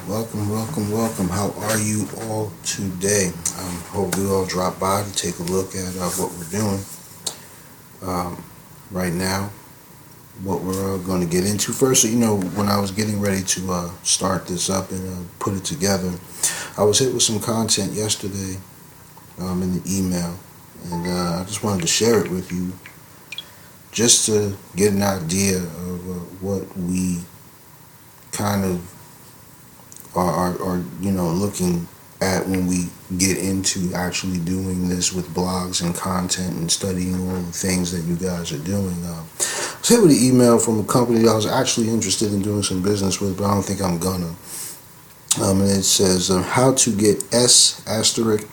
Welcome. How are you all today? Hope you all drop by to take a look at what we're doing right now. What we're going to get into first. When I was getting ready to start this up and put it together, I was hit with some content yesterday in the email, and I just wanted to share it with you, just to get an idea of what we kind of are looking at when we get into actually doing this with blogs and content and studying all the things that you guys are doing. I was hit with an email from a company that I was actually interested in doing some business with, but I don't think I'm gonna. And it says how to get S asterisk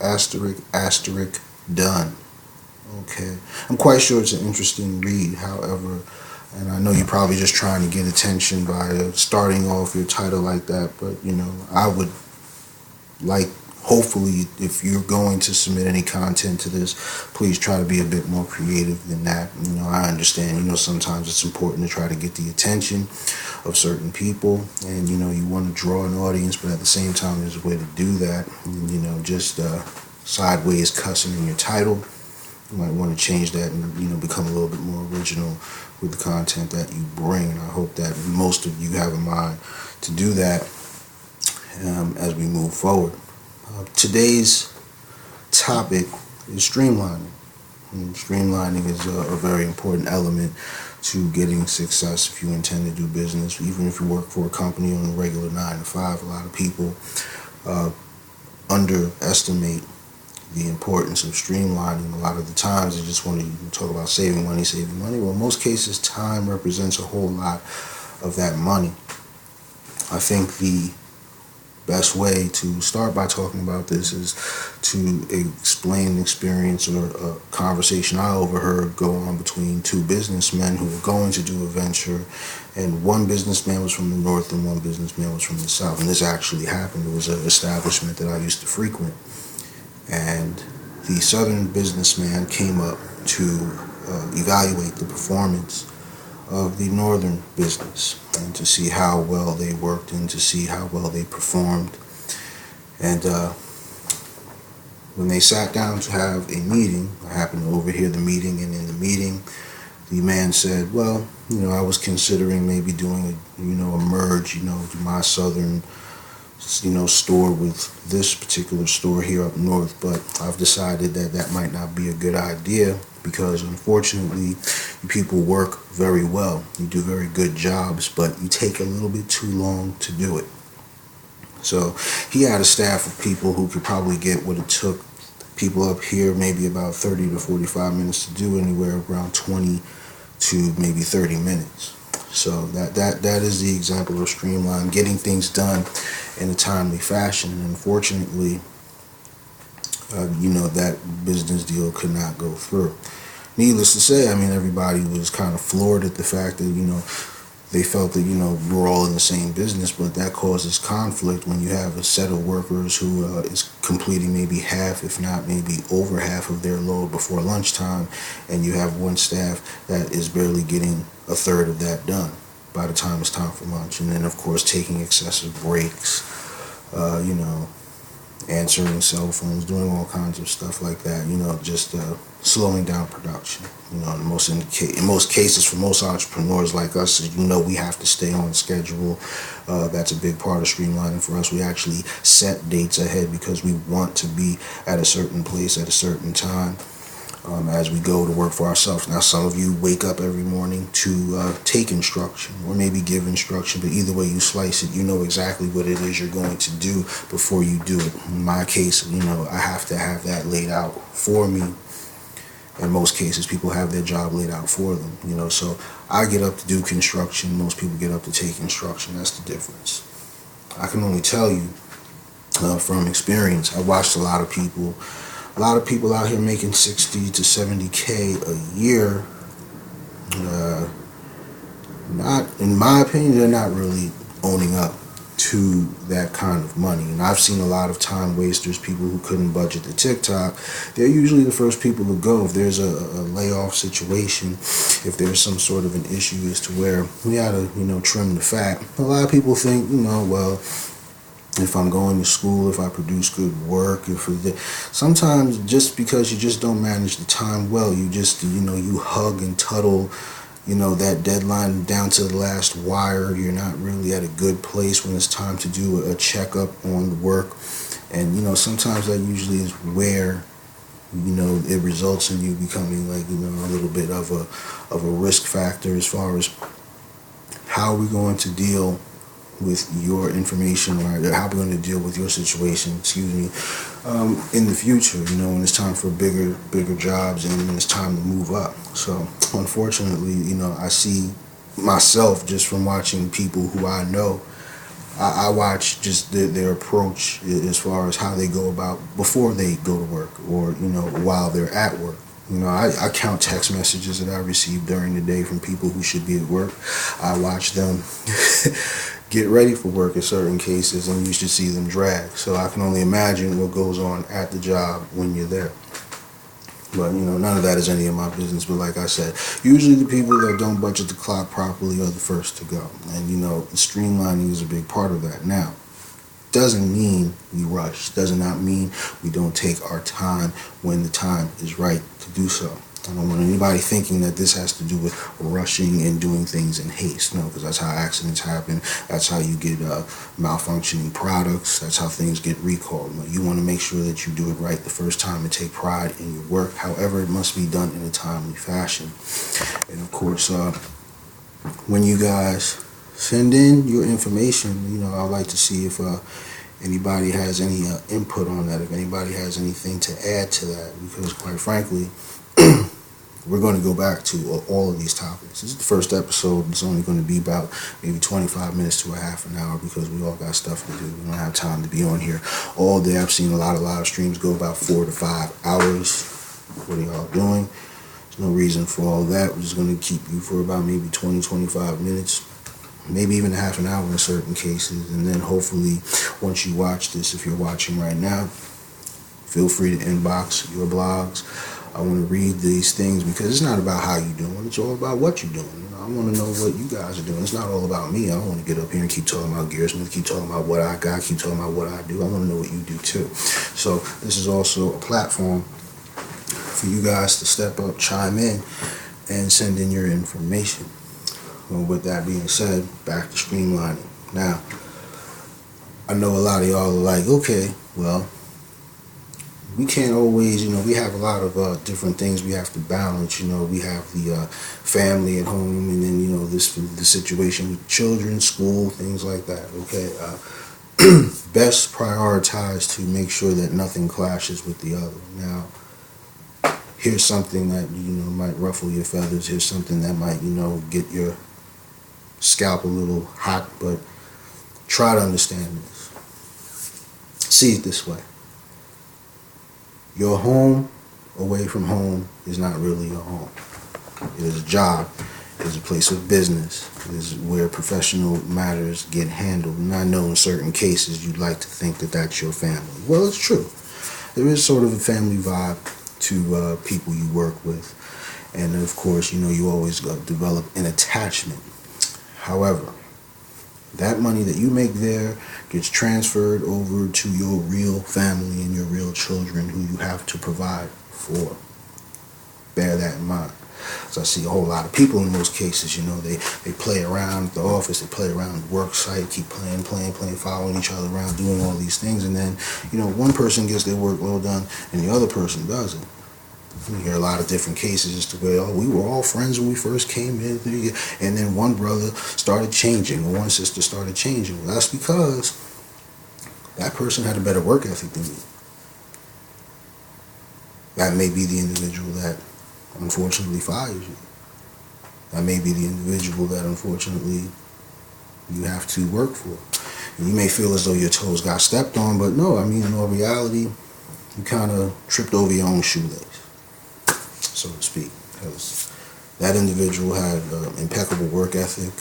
done. Okay, I'm quite sure it's an interesting read. However, and I know you're probably just trying to get attention by starting off your title like that, but I would like, hopefully, if you're going to submit any content to this, please try to be a bit more creative than that. I understand, sometimes it's important to try to get the attention of certain people, and you want to draw an audience, but at the same time, there's a way to do that. And, just sideways cussing in your title, you might want to change that and become a little bit more original with the content that you bring. And I hope that most of you have in mind to do that as we move forward. Today's topic is streamlining. And streamlining is a very important element to getting success if you intend to do business. Even if you work for a company on a regular 9 to 5, a lot of people underestimate the importance of streamlining. A lot of the times they just want to talk about saving money. Well, in most cases, time represents a whole lot of that money. I think the best way to start by talking about this is to explain an experience or a conversation I overheard go on between two businessmen who were going to do a venture, and one businessman was from the north and one businessman was from the south. And this actually happened. It was an establishment that I used to frequent. And the southern businessman came up to evaluate the performance of the northern business and to see how well they worked and to see how well they performed. And when they sat down to have a meeting, I happened to overhear the meeting, and in the meeting, the man said, well, I was considering maybe doing a merge, my southern store with this particular store here up north, but I've decided that might not be a good idea, because unfortunately people work very well, you do very good jobs, but you take a little bit too long to do it. So he had a staff of people who could probably get what it took people up here maybe about 30 to 45 minutes to do, anywhere around 20 to maybe 30 minutes. So that is the example of streamline, getting things done in a timely fashion. And unfortunately, that business deal could not go through. Needless to say, everybody was kind of floored at the fact that, they felt that, we're all in the same business, but that causes conflict when you have a set of workers who is completing maybe half, if not maybe over half of their load before lunchtime, and you have one staff that is barely getting a third of that done by the time it's time for lunch. And then, of course, taking excessive breaks, answering cell phones, doing all kinds of stuff like that, just slowing down production. In most cases, for most entrepreneurs like us, we have to stay on schedule. That's a big part of streamlining for us. We actually set dates ahead because we want to be at a certain place at a certain time as we go to work for ourselves. Now, some of you wake up every morning to take instruction or maybe give instruction, but either way you slice it, you know exactly what it is you're going to do before you do it. In my case, I have to have that laid out for me. In most cases, people have their job laid out for them, so I get up to do construction. Most people get up to take instruction. That's the difference. I can only tell you from experience. I watched a lot of people out here making 60 to 70K a year. Not, in my opinion, they're not really owning up to that kind of money. And I've seen a lot of time wasters, people who couldn't budget the TikTok. They're usually the first people to go if there's a layoff situation, if there's some sort of an issue as to where we gotta, trim the fat. A lot of people think, well, if I'm going to school, if I produce good work, sometimes just because you just don't manage the time well, you just, you hug and tuddle, that deadline down to the last wire. You're not really at a good place when it's time to do a checkup on the work. And, sometimes that usually is where, it results in you becoming like, a little bit of a risk factor as far as how are we going to deal with your information, right? How we're going to deal with your situation, in the future, when it's time for bigger jobs and when it's time to move up. So unfortunately, I see myself just from watching people who I know. I watch just their approach as far as how they go about before they go to work, or while they're at work. I count text messages that I receive during the day from people who should be at work. I watch them get ready for work in certain cases, and you should see them drag. So I can only imagine what goes on at the job when you're there. But, none of that is any of my business. But like I said, usually the people that don't budget the clock properly are the first to go. And, streamlining is a big part of that. Now, doesn't mean we rush. Does not mean we don't take our time when the time is right to do so. I don't want anybody thinking that this has to do with rushing and doing things in haste. No, because that's how accidents happen. That's how you get malfunctioning products. That's how things get recalled. You want to make sure that you do it right the first time and take pride in your work. However, it must be done in a timely fashion. And of course, when you guys send in your information, I'd like to see if anybody has any input on that, if anybody has anything to add to that, because quite frankly, we're going to go back to all of these topics. This is the first episode. It's only going to be about maybe 25 minutes to a half an hour because we all got stuff to do. We don't have time to be on here all day. I've seen a lot of live streams go about 4 to 5 hours. What are y'all doing? There's no reason for all that. We're just going to keep you for about maybe 20, 25 minutes. Maybe even a half an hour in certain cases. And then hopefully once you watch this, if you're watching right now, feel free to inbox your blogs. I want to read these things because it's not about how you're doing. It's all about what you're doing. I want to know what you guys are doing. It's not all about me. I don't want to get up here and keep talking about Gearsmith, keep talking about what I got, keep talking about what I do. I want to know what you do too. So this is also a platform for you guys to step up, chime in, and send in your information. Well, with that being said, back to streamlining. Now, I know a lot of y'all are like, okay, well, we can't always, we have a lot of different things we have to balance. We have the family at home, and then, the situation with children, school, things like that. Okay, best prioritize to make sure that nothing clashes with the other. Now, here's something that, might ruffle your feathers. Here's something that might, get your scalp a little hot, but try to understand this. See it this way. Your home away from home is not really your home. It is a job. It is a place of business. It is where professional matters get handled. And I know in certain cases you'd like to think that that's your family. Well, it's true. There is sort of a family vibe to people you work with. And of course, you always develop an attachment. However, that money that you make there gets transferred over to your real family and your real children who you have to provide for. Bear that in mind. So I see a whole lot of people in most cases, they play around at the office, they play around the work site, keep playing, following each other around, doing all these things. And then, one person gets their work well done and the other person doesn't. You hear a lot of different cases as to where, we were all friends when we first came in, and then one brother started changing, or one sister started changing. Well, that's because that person had a better work ethic than you. That may be the individual that unfortunately fires you. That may be the individual that unfortunately you have to work for. And you may feel as though your toes got stepped on, but no, in all reality, you kind of tripped over your own shoelace, so to speak, because that individual had impeccable work ethic.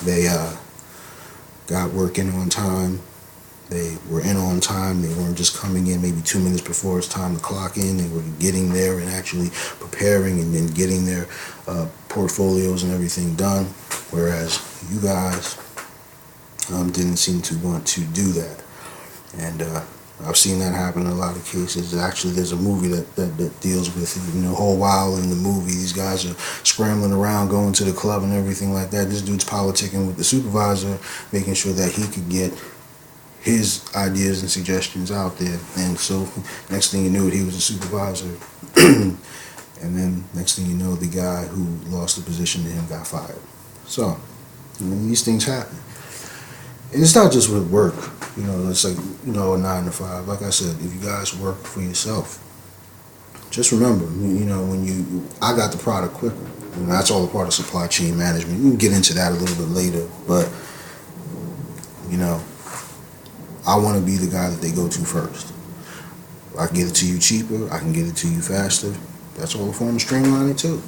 They got working on time. They were in on time. They weren't just coming in maybe 2 minutes before it's time to clock in. They were getting there and actually preparing and then getting their portfolios and everything done, whereas you guys didn't seem to want to do that. And I've seen that happen in a lot of cases. Actually, there's a movie that deals with it. A whole while in the movie, these guys are scrambling around, going to the club and everything like that. This dude's politicking with the supervisor, making sure that he could get his ideas and suggestions out there. And so next thing you knew, he was a supervisor. And then next thing you know, the guy who lost the position to him got fired. So, these things happen. And it's not just with work. It's like, a 9 to 5. Like I said, if you guys work for yourself, just remember, I got the product quicker. That's all a part of supply chain management. You can get into that a little bit later, but, I want to be the guy that they go to first. I can get it to you cheaper. I can get it to you faster. That's all a form of streamlining too.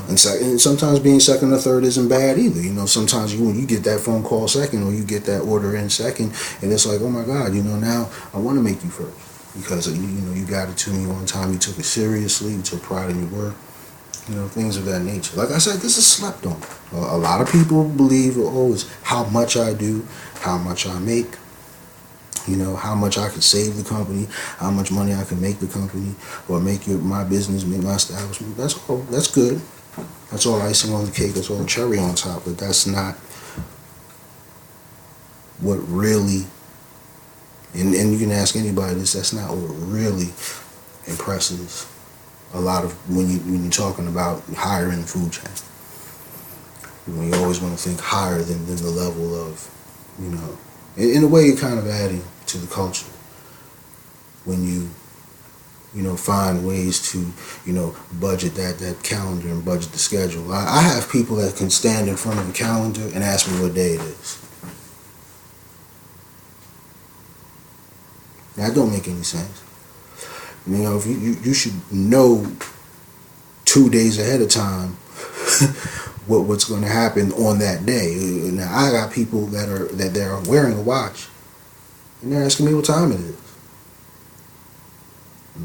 And sometimes being second or third isn't bad either. Sometimes when you get that phone call second, or you get that order in second, and it's like, oh my God, now I want to make you first because you got it to me on time. You took it seriously. You took pride in your work. Things of that nature. Like I said, this is slept on. A lot of people believe, it's how much I do, how much I make, how much I could save the company, how much money I can make the company, or make my business, make my establishment. That's all. That's good. That's all icing on the cake. That's all cherry on top. But that's not what really, and you can ask anybody this, that's not what really impresses a lot of when you're talking about higher in the food chain. You always want to think higher than the level of, in a way you're kind of adding to the culture when you find ways to, budget that calendar and budget the schedule. I have people that can stand in front of a calendar and ask me what day it is. That don't make any sense. If you should know 2 days ahead of time what's going to happen on that day. Now I got people that are wearing a watch and they're asking me what time it is.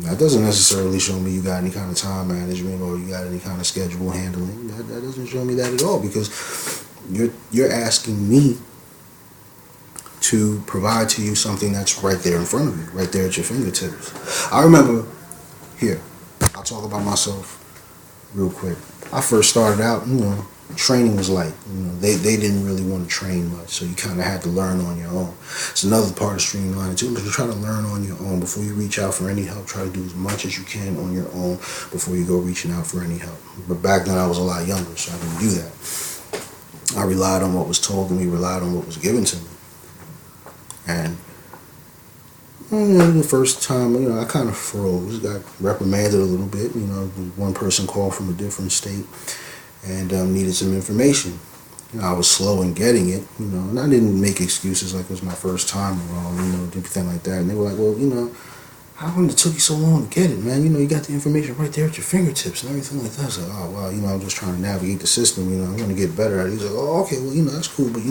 That doesn't necessarily show me you got any kind of time management or you got any kind of schedule handling. That doesn't show me that at all, because you're asking me to provide to you something that's right there in front of you, right there at your fingertips. I remember, I'll talk about myself real quick. I first started out, training was light. They didn't really want to train much, so you kind of had to learn on your own. It's another part of streamlining too, but you try to learn on your own. Before you reach out for any help, try to do as much as you can on your own before you go reaching out for any help. But back then I was a lot younger, so I didn't do that. I relied on what was told to me, relied on what was given to me. And the first time, I kind of froze, got reprimanded a little bit. One person called from a different state and needed some information. I was slow in getting it, and I didn't make excuses like it was my first time around, everything like that. And they were like, well, how come it took you so long to get it, man? You got the information right there at your fingertips and everything like that. I was like, oh, well, I'm just trying to navigate the system, I'm going to get better at it. He's like, oh, okay, well, that's cool, but,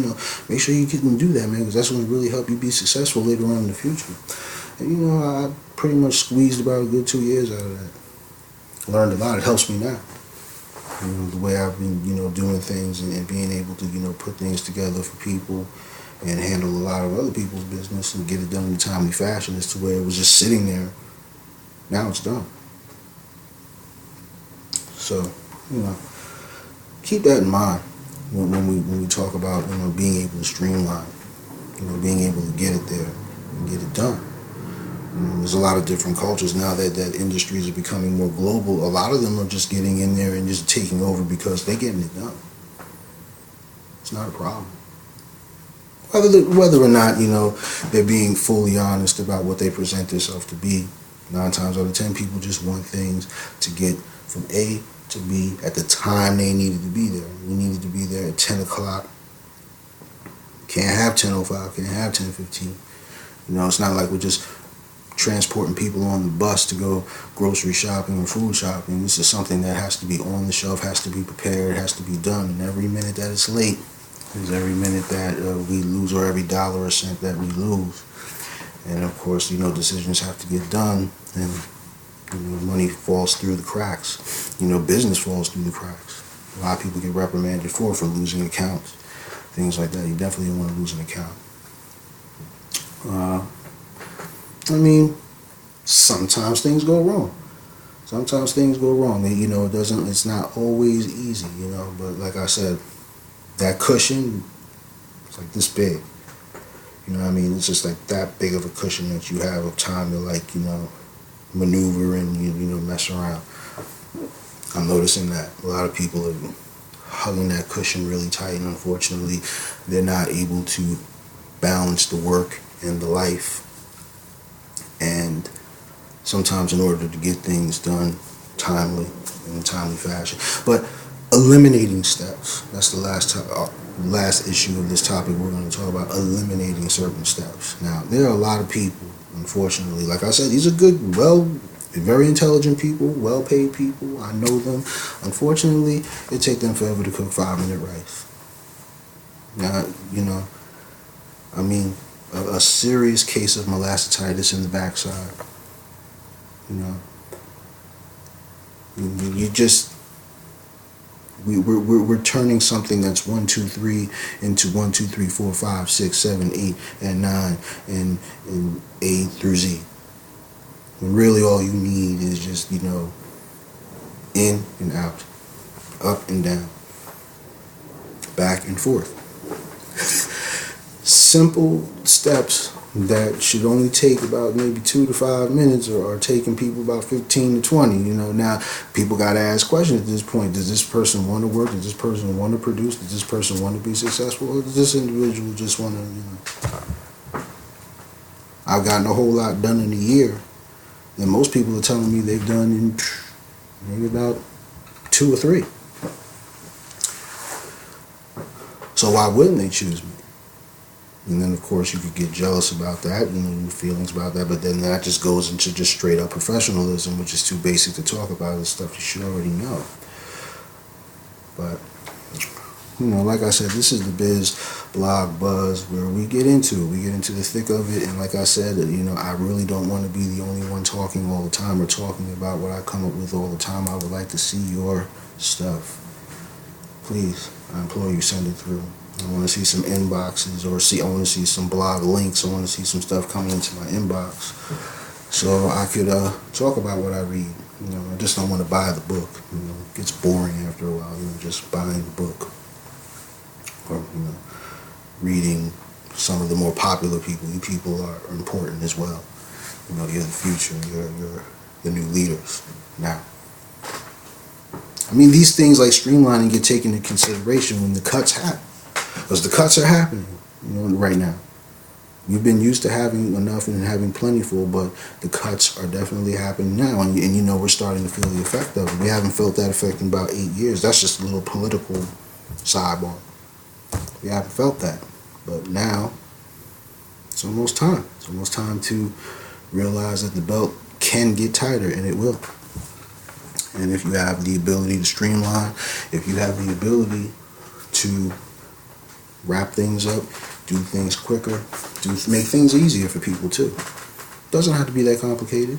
make sure you can do that, man, because that's going to really help you be successful later on in the future. And, I pretty much squeezed about a good 2 years out of that. Learned a lot. It helps me now. The way I've been, doing things and being able to, put things together for people and handle a lot of other people's business and get it done in a timely fashion, as to where it was just sitting there. Now it's done. So, keep that in mind when we talk about, being able to streamline, being able to get it there and get it done. There's a lot of different cultures now that industries are becoming more global. A lot of them are just getting in there and just taking over because they're getting it done. It's not a problem. Whether or not, they're being fully honest about what they present themselves to be, 9 times out of 10 people just want things to get from A to B at the time they needed to be there. We needed to be there at 10 o'clock. Can't have 10:05, can't have 10:15. It's not like we're just transporting people on the bus to go grocery shopping or food shopping. This is something that has to be on the shelf, has to be prepared, has to be done. And every minute that it's late is every minute that we lose, or every dollar or cent that we lose. And of course, decisions have to get done, and money falls through the cracks. Business falls through the cracks. A lot of people get reprimanded for losing accounts, things like that. You definitely don't want to lose an account. Uh, I mean, sometimes things go wrong. Sometimes things go wrong, and it's not always easy, But like I said, that cushion, it's like this big. You know what I mean? It's just like that big of a cushion that you have of time to maneuver and mess around. I'm noticing that a lot of people are hugging that cushion really tight, and unfortunately, they're not able to balance the work and the life. And sometimes, in order to get things done timely, in a timely fashion, but eliminating steps. That's the last issue of this topic we're going to talk about, eliminating certain steps. Now, there are a lot of people, unfortunately, like I said, these are good, very intelligent people, well-paid people. I know them. Unfortunately, it takes them forever to cook 5-minute rice. Now, I mean, a serious case of molasses in the backside. We're turning something that's 1, 2, 3 into 1, 2, 3, 4, 5, 6, 7, 8, and 9, and A through Z. When really all you need is just, in and out, up and down, back and forth. Simple steps that should only take about maybe 2 to 5 minutes are taking people about 15 to 20. Now people got to ask questions at this point. Does this person want to work? Does this person want to produce? Does this person want to be successful? Or does this individual just want to, I've gotten a whole lot done in a year, and most people are telling me they've done in maybe about 2 or 3. So why wouldn't they choose me? And then, of course, you could get jealous about that, your feelings about that, but then that just goes into just straight up professionalism, which is too basic to talk about. It's stuff you should already know. But, like I said, this is the Biz Blog Buzz, where we get into the thick of it. And like I said, I really don't want to be the only one talking all the time or talking about what I come up with all the time. I would like to see your stuff. Please, I implore you, send it through. I want to see some inboxes, I want to see some blog links. I want to see some stuff coming into my inbox so I could talk about what I read. I just don't want to buy the book. It gets boring after a while, just buying the book. Or, reading some of the more popular people. You people are important as well. You're the future. You're the new leaders now. I mean, these things like streamlining get taken into consideration when the cuts happen. Because the cuts are happening, right now. You've been used to having enough and having plentiful, but the cuts are definitely happening now. And we're starting to feel the effect of it. We haven't felt that effect in about 8 years. That's just a little political sidebar. We haven't felt that. But now, it's almost time. It's almost time to realize that the belt can get tighter, and it will. And if you have the ability to streamline, if you have the ability to wrap things up, do things quicker, make things easier for people too. It doesn't have to be that complicated.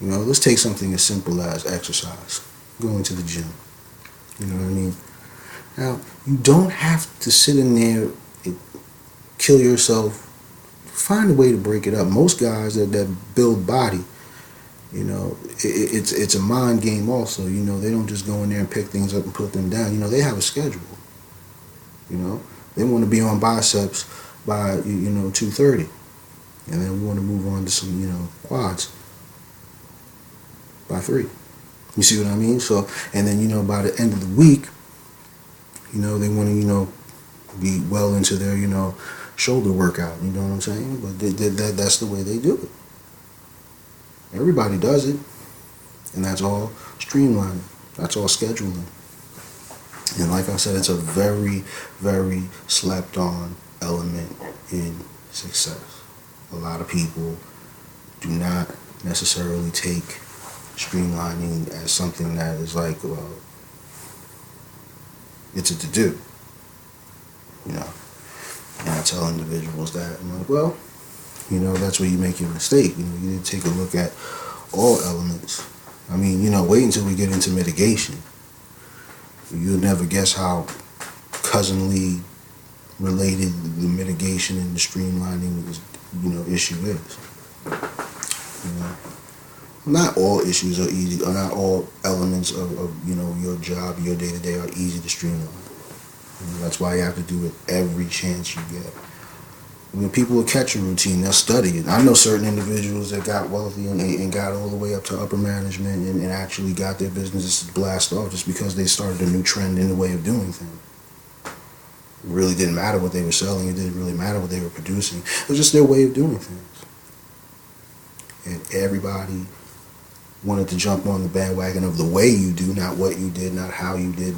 Let's take something as simple as exercise, going to the gym. You know what I mean? Now, you don't have to sit in there and kill yourself. Find a way to break it up. Most guys that build body, it's a mind game also. They don't just go in there and pick things up and put them down. They have a schedule. They want to be on biceps by 2:30, and then we want to move on to some quads by 3. You see what I mean? So, and then by the end of the week, they want to be well into their shoulder workout. You know what I'm saying? But that's the way they do it. Everybody does it, and that's all streamlining. That's all scheduling. And like I said, it's a very, very slept on element in success. A lot of people do not necessarily take streamlining as something that is like, well, it's a to-do. And I tell individuals that, I'm like, well, that's where you make your mistake. You need to take a look at all elements. I mean, wait until we get into mitigation. You'll never guess how cousinly related the mitigation and the streamlining is, issue is. You know, not all issues are easy, or not all elements of your job, your day to day are easy to streamline. That's why you have to do it every chance you get. When people will catch a routine, they'll study it. I know certain individuals that got wealthy and got all the way up to upper management and actually got their businesses blast off just because they started a new trend in the way of doing things. It really didn't matter what they were selling. It didn't really matter what they were producing. It was just their way of doing things. And everybody wanted to jump on the bandwagon of the way you do, not what you did, not how you did,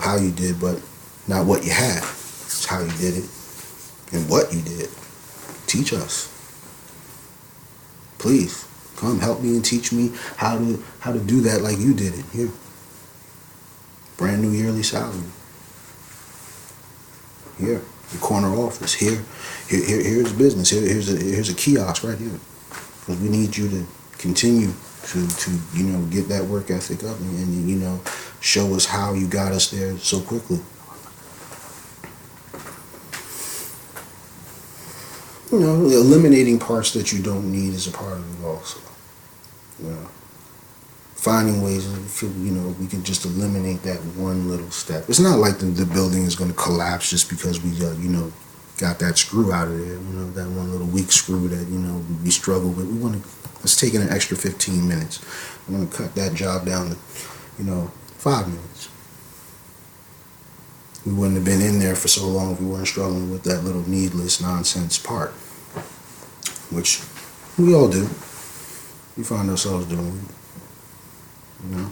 how you did, but not what you had. It's how you did it and what you did. Teach us. Please, come help me and teach me how to do that like you did it. Here. Brand new yearly salary. Here. The corner office. Here's business. Here's a kiosk right here. Because we need you to continue to get that work ethic up and show us how you got us there so quickly. Eliminating parts that you don't need is a part of it also. Finding ways we can just eliminate that one little step. It's not like the building is going to collapse just because we got that screw out of there. That one little weak screw that we struggle with. Let's take an extra 15 minutes. I'm going to cut that job down to 5 minutes. We wouldn't have been in there for so long if we weren't struggling with that little needless nonsense part, which we all do. We find ourselves doing it.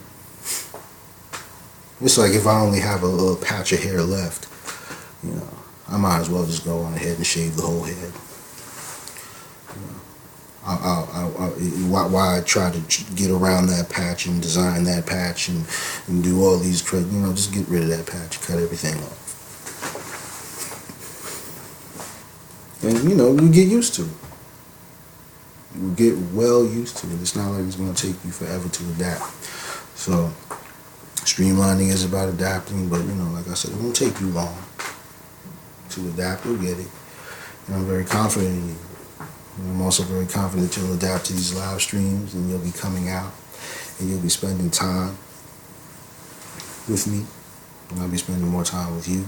It's like if I only have a little patch of hair left, I might as well just go on ahead and shave the whole head. Why try to get around that patch and design that patch and do all these tricks? Just get rid of that patch, cut everything off. And you get used to it. You get well used to it. It's not like it's going to take you forever to adapt. So streamlining is about adapting, but like I said, it won't take you long to adapt. You'll get it. And I'm very confident in you. I'm also very confident you'll adapt to these live streams and you'll be coming out and you'll be spending time with me and I'll be spending more time with you.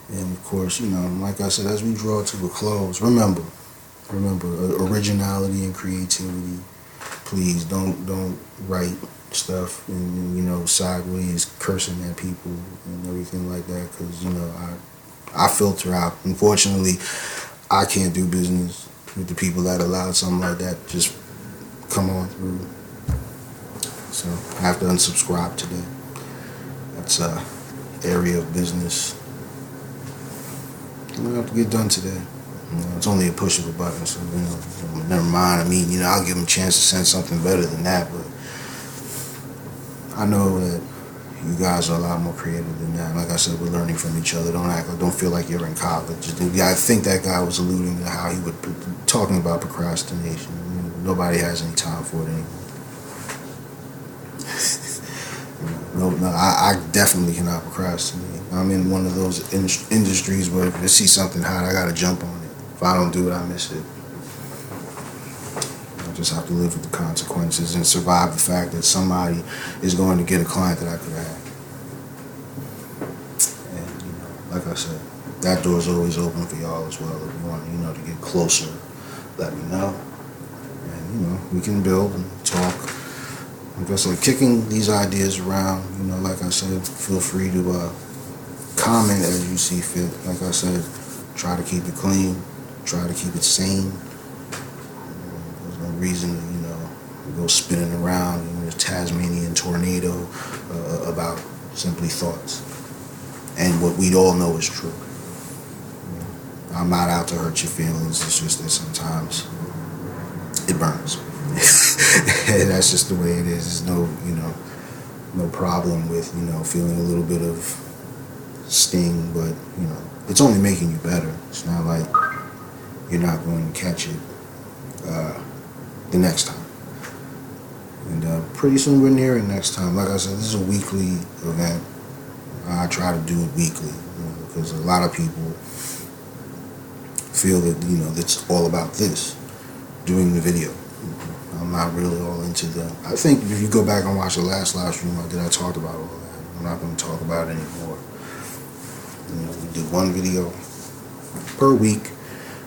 And of course, like I said, as we draw to a close, remember originality and creativity. Please don't write stuff and sideways cursing at people and everything like that, because I filter out. Unfortunately, I can't do business with the people that allowed something like that just come on through. So I have to unsubscribe today. That's a area of business I'm gonna have to get done today. It's only a push of a button, so never mind. I'll give them a chance to send something better than that, but I know that you guys are a lot more creative than that. Like I said, we're learning from each other. Don't feel like you're in college. I think that guy was alluding to how he would talking about procrastination. Nobody has any time for it anymore. No, I definitely cannot procrastinate. I'm in one of those industries where if I see something hot, I gotta jump on it. If I don't do it, I miss it. I just have to live with the consequences and survive the fact that somebody is going to get a client that I could have. And like I said, that door's always open for y'all as well. If you want, to get closer, let me know. And we can build and talk. Like I said, kicking these ideas around, like I said, feel free to comment as you see fit. Like I said, try to keep it clean, try to keep it sane. There's no reason to, go spinning around, this Tasmanian tornado about simply thoughts. And what we all know is true. I'm not out to hurt your feelings, it's just that sometimes it burns. And that's just the way it is. There's no problem with, feeling a little bit of sting, but, it's only making you better. It's not like you're not going to catch it the next time. And pretty soon we're nearing next time. Like I said, this is a weekly event. I try to do it weekly, because a lot of people feel that, that's all about this, doing the video. I'm not really all into the. I think if you go back and watch the last live stream I did, I talked about all that. I'm not going to talk about it anymore. We did one video per week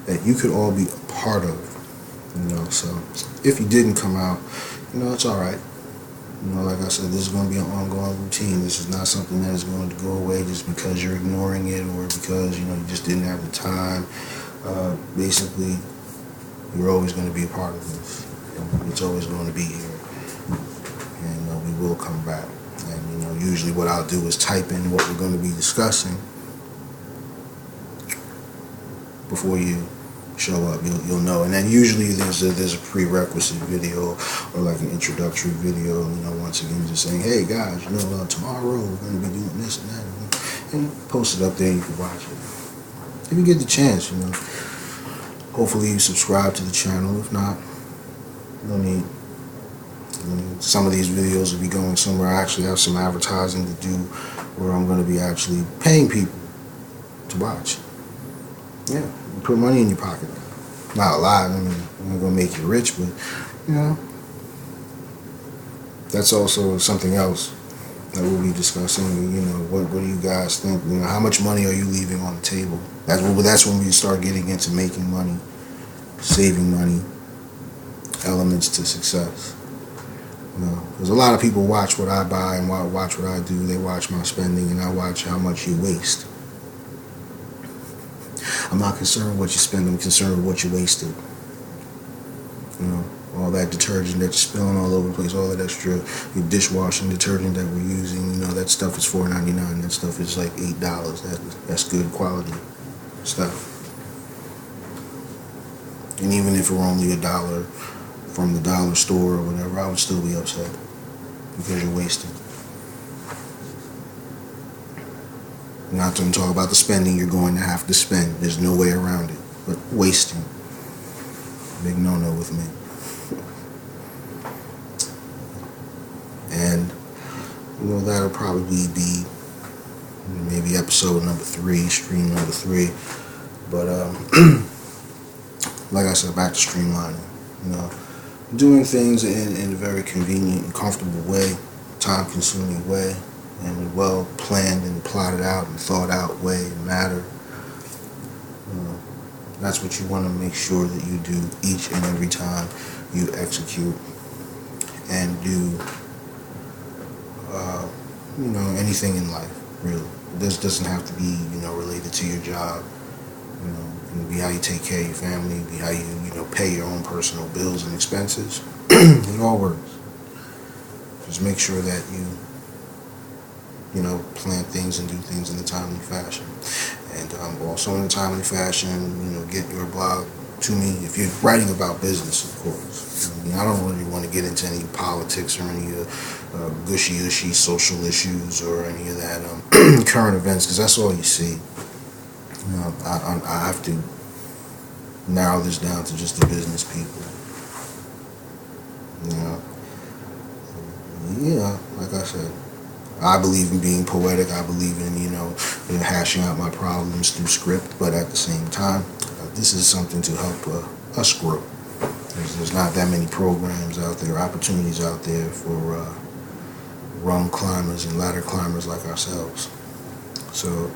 that you could all be a part of. So if you didn't come out, it's all right. Like I said, this is going to be an ongoing routine. This is not something that is going to go away just because you're ignoring it or because, you just didn't have the time. Basically, you're always going to be a part of this. It's always going to be here. And we will come back. And, usually what I'll do is type in what we're going to be discussing before you show up. You'll know. And then usually there's a prerequisite video or like an introductory video, once again just saying, hey guys, tomorrow we're going to be doing this and that, and post it up there. You can watch it if you get the chance. Hopefully you subscribe to the channel. If not, no need. Some of these videos will be going somewhere. I actually have some advertising to do where I'm going to be actually paying people to watch. Yeah, you put money in your pocket. Not a lot. I'm not going to make you rich, but, that's also something else that we'll be discussing. What do you guys think? How much money are you leaving on the table? That's when we start getting into making money, saving money, elements to success. Because a lot of people watch what I buy and watch what I do. They watch my spending, and I watch how much you waste. I'm not concerned with what you spend. I'm concerned with what you wasted. All that detergent that you're spilling all over the place, all that extra dishwashing detergent that we're using, that stuff is $4.99. That stuff is like $8. That's good quality stuff. And even if it were only $1 from the dollar store or whatever, I would still be upset because you're wasting. Not to talk about the spending you're going to have to spend. There's no way around it. But wasting, big no-no with me. And that'll probably be maybe episode number 3, stream number 3. But like I said, back to streamlining. Doing things in a very convenient and comfortable way, time-consuming way, and a well-planned and plotted out and thought out way and matter. That's what you want to make sure that you do each and every time you execute and do anything in life, really. This doesn't have to be, related to your job. It can be how you take care of your family, it can be how you, pay your own personal bills and expenses. It all works. Just make sure that you plan things and do things in a timely fashion. And also in a timely fashion, get your blog to me if you're writing about business, of course. I don't really want to get into any politics or any gushy social issues or any of that current events, because that's all you see. I have to narrow this down to just the business people. Like I said, I believe in being poetic. I believe in hashing out my problems through script, but at the same time, this is something to help us grow. There's not that many programs out there, opportunities out there for rung climbers and ladder climbers like ourselves. So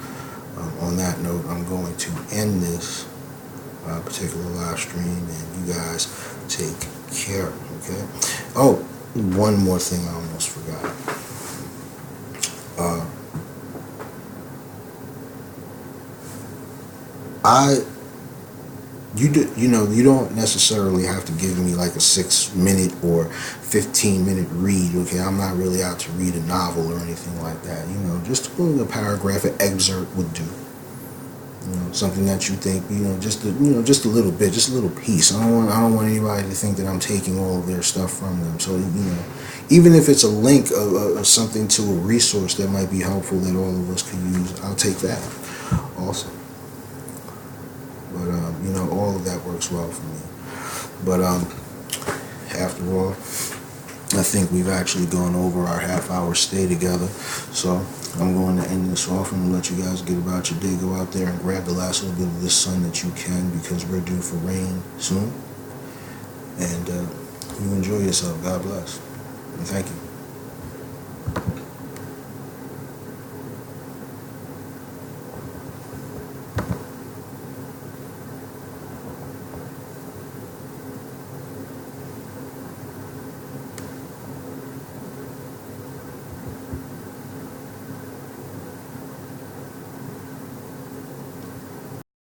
on that note, I'm going to end this particular live stream, and you guys take care, okay? Oh, one more thing I almost forgot. You don't necessarily have to give me like a 6-minute or 15-minute read, okay? I'm not really out to read a novel or anything like that. Just a paragraph, an excerpt would do. Something that you think, just a little bit, just a little piece. I don't want anybody to think that I'm taking all of their stuff from them. So, even if it's a link of something to a resource that might be helpful that all of us could use, I'll take that also. But, all of that works well for me. But, after all, I think we've actually gone over our half-hour stay together. So I'm going to end this off and let you guys get about your day. Go out there and grab the last little bit of this sun that you can, because we're due for rain soon. And you enjoy yourself. God bless. And thank you.